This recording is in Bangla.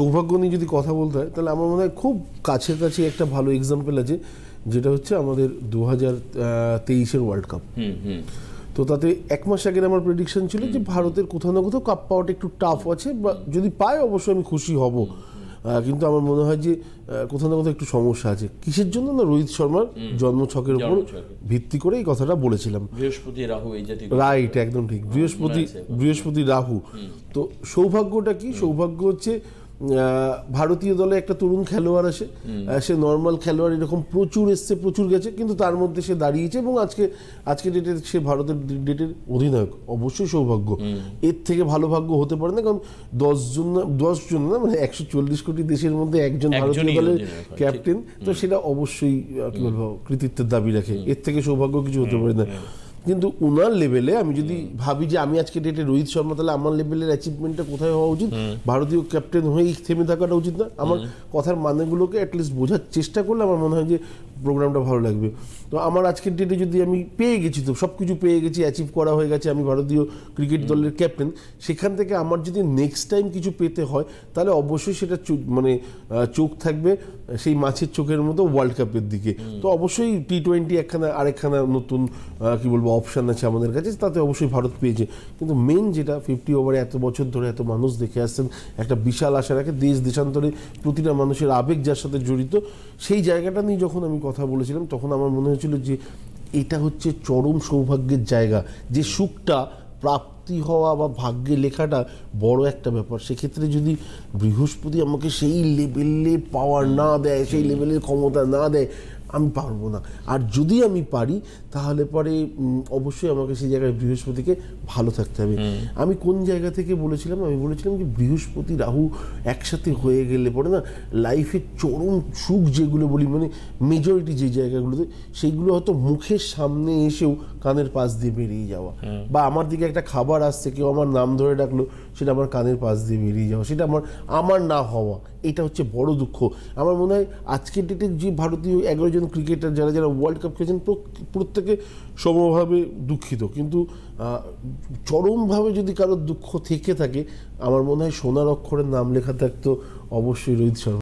সৌভাগ্য নিয়ে যদি কথা বলতে হয় তাহলে আমার মনে হয় খুব কাছাকাছি একটা ভালো এক্সাম্পল আছে, যেটা হচ্ছে আমাদের 2023-এর ওয়ার্ল্ড কাপ। তো তাতে এক মাস আগের আমার প্রেডিকশন ছিল যে ভারতের কোথাও না কোথাও কাপ পাওয়াটা একটু টাফ আছে, বা যদি পায় অবশ্যই আমি খুশি হব। কিন্তু আমার মনে হয় যে কোথাও না কোথাও একটু সমস্যা আছে। কিসের জন্য? না, রোহিত শর্মার জন্মছকের উপর ভিত্তি করে এই কথাটা বলেছিলাম। বৃহস্পতি রাহু এই জাতীয়, রাইট, একদম ঠিক। বৃহস্পতি রাহু। তো সৌভাগ্যটা কি? সৌভাগ্য হচ্ছে ভারতীয় দলে একটা তরুণ খেলোয়াড় আসে, সে নর্মাল খেলোয়াড়, এরকম প্রচুর এসছে, প্রচুর গেছে, কিন্তু তার মধ্যে সে দাঁড়িয়েছে এবং আজকে ডেটে সে ভারতের ডেটের অধিনায়ক। অবশ্যই সৌভাগ্য, এর থেকে ভালো ভাগ্য হতে পারে না। কারণ 10 জন না, মানে 140 কোটি দেশের মধ্যে একজন ভারতীয় দলের ক্যাপ্টেন, তো সেটা অবশ্যই কি বলবো কৃতিত্বের দাবি রাখে। এর থেকে সৌভাগ্য কিছু হতে পারে না। কিন্তু ওনার লেভেলে আমি যদি ভাবি যে আমি আজকে ডেটে রোহিত শর্মা, তাহলে আমার লেভেলের অ্যাচিভমেন্টটা কোথায় হওয়া উচিত? ভারতীয় ক্যাপ্টেন হয়েই থেমে থাকাটা উচিত না? আমার কথার মানেগুলোকে অ্যাটলিস্ট বোঝার চেষ্টা করলে আমার মনে হয় যে প্রোগ্রামটা ভালো লাগবে। তো আমার আজকের ডেটে যদি আমি পেয়ে গেছি, তো সব কিছু পেয়ে গেছি, অ্যাচিভ করা হয়ে গেছে, আমি ভারতীয় ক্রিকেট দলের ক্যাপ্টেন, সেখান থেকে আমার যদি নেক্সট টাইম কিছু পেতে হয় তাহলে অবশ্যই সেটা মানে চোখ থাকবে সেই মাছের চোখের মতো ওয়ার্ল্ড কাপের দিকে। তো অবশ্যই T20 আরেকখানা নতুন কি বলবো অপশান আছে আমাদের কাছে, তাতে অবশ্যই ভারত পেয়েছে। কিন্তু মেন যেটা 50 ওভারে এত বছর ধরে এত মানুষ দেখে আসছেন, একটা বিশাল আশা রাখে, দেশ দেশান্তরে প্রতিটা মানুষের আবেগ যার সাথে জড়িত, সেই জায়গাটা নিয়ে যখন আমি কথা বলেছিলাম তখন আমার মনে হয়েছিল যে এটা হচ্ছে চরম সৌভাগ্যের জায়গা। যে সুখটা প্রাপ্তি হওয়া বা ভাগ্যে লেখাটা বড় একটা ব্যাপার। সেক্ষেত্রে যদি বৃহস্পতি আমাকে সেই লেভেলে পাওয়ার না দেয়, সেই লেভেলের ক্ষমতা না দেয়, আমি পারবো না। আর যদি আমি পারি তাহলে পরে অবশ্যই আমাকে সেই জায়গায় বৃহস্পতিকে ভালো থাকতে হবে। আমি কোন জায়গা থেকে বলেছিলাম? আমি বলেছিলাম যে বৃহস্পতি রাহু একসাথে হয়ে গেলে পরে না লাইফের চরম সুখ যেগুলো বলি, মানে মেজরিটি যে জায়গাগুলোতে, সেইগুলো হয়তো মুখের সামনে এসেও কানের পাশ দিয়ে বেরিয়ে যাওয়া, বা আমার দিকে একটা খাবার আসছে, কেউ আমার নাম ধরে ডাকলো, সেটা আমার কানের পাশ দিয়ে বেরিয়ে যাওয়া, সেটা আমার না হওয়া, এটা হচ্ছে বড় দুঃখ। আমার মনে হয় আজকের ডেটে যে ভারতীয় 11 জন ক্রিকেটার যারা ওয়ার্ল্ড কাপ খেলেছেন, প্রত্যেকে সমভাবে দুঃখিত। কিন্তু চরমভাবে যদি কারোর দুঃখ থেকে থাকে, আমার মনে হয় সোনার অক্ষরের নাম লেখা থাকতো অবশ্যই রোহিত শর্মা।